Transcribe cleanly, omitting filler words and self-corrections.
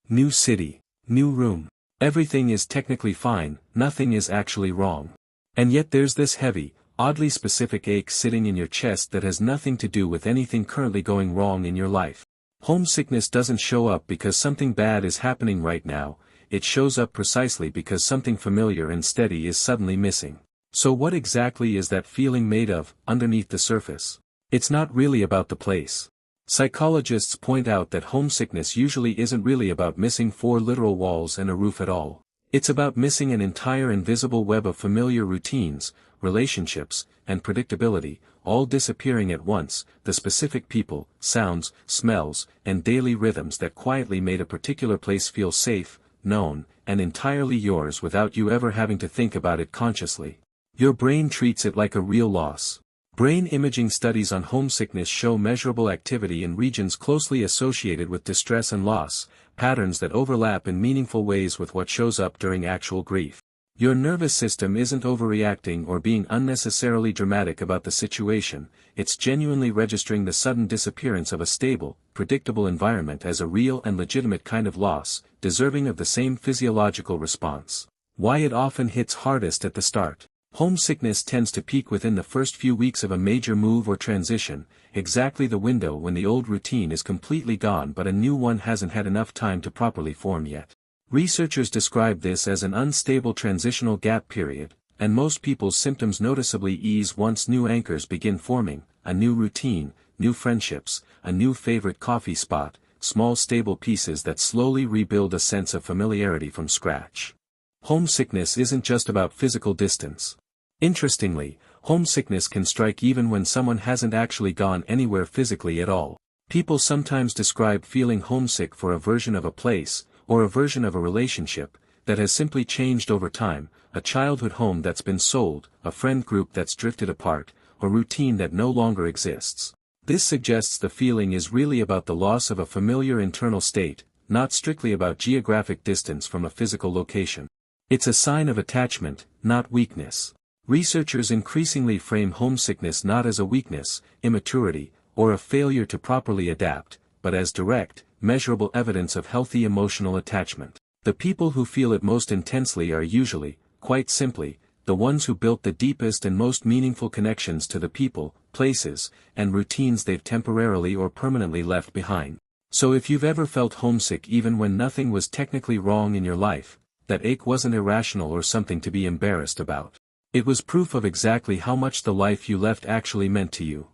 New city, new room. Everything is technically fine, nothing is actually wrong. And yet there's this heavy, oddly specific ache sitting in your chest that has nothing to do with anything currently going wrong in your life. Homesickness doesn't show up because something bad is happening right now, it shows up precisely because something familiar and steady is suddenly missing. So what exactly is that feeling made of, underneath the surface? It's not really about the place. Psychologists point out that homesickness usually isn't really about missing 4 literal walls and a roof at all. It's about missing an entire invisible web of familiar routines, relationships, and predictability, all disappearing at once, the specific people, sounds, smells, and daily rhythms that quietly made a particular place feel safe, known, and entirely yours without you ever having to think about it consciously. Your brain treats it like a real loss. Brain imaging studies on homesickness show measurable activity in regions closely associated with distress and loss, patterns that overlap in meaningful ways with what shows up during actual grief. Your nervous system isn't overreacting or being unnecessarily dramatic about the situation, it's genuinely registering the sudden disappearance of a stable, predictable environment as a real and legitimate kind of loss, deserving of the same physiological response. Why it often hits hardest at the start. Homesickness tends to peak within the first few weeks of a major move or transition, exactly the window when the old routine is completely gone but a new one hasn't had enough time to properly form yet. Researchers describe this as an unstable transitional gap period, and most people's symptoms noticeably ease once new anchors begin forming, a new routine, new friendships, a new favorite coffee spot, small stable pieces that slowly rebuild a sense of familiarity from scratch. Homesickness isn't just about physical distance. Interestingly, homesickness can strike even when someone hasn't actually gone anywhere physically at all. People sometimes describe feeling homesick for a version of a place, or a version of a relationship, that has simply changed over time, a childhood home that's been sold, a friend group that's drifted apart, or routine that no longer exists. This suggests the feeling is really about the loss of a familiar internal state, not strictly about geographic distance from a physical location. It's a sign of attachment, not weakness. Researchers increasingly frame homesickness not as a weakness, immaturity, or a failure to properly adapt, but as direct, measurable evidence of healthy emotional attachment. The people who feel it most intensely are usually, quite simply, the ones who built the deepest and most meaningful connections to the people, places, and routines they've temporarily or permanently left behind. So if you've ever felt homesick even when nothing was technically wrong in your life, that ache wasn't irrational or something to be embarrassed about. It was proof of exactly how much the life you left actually meant to you.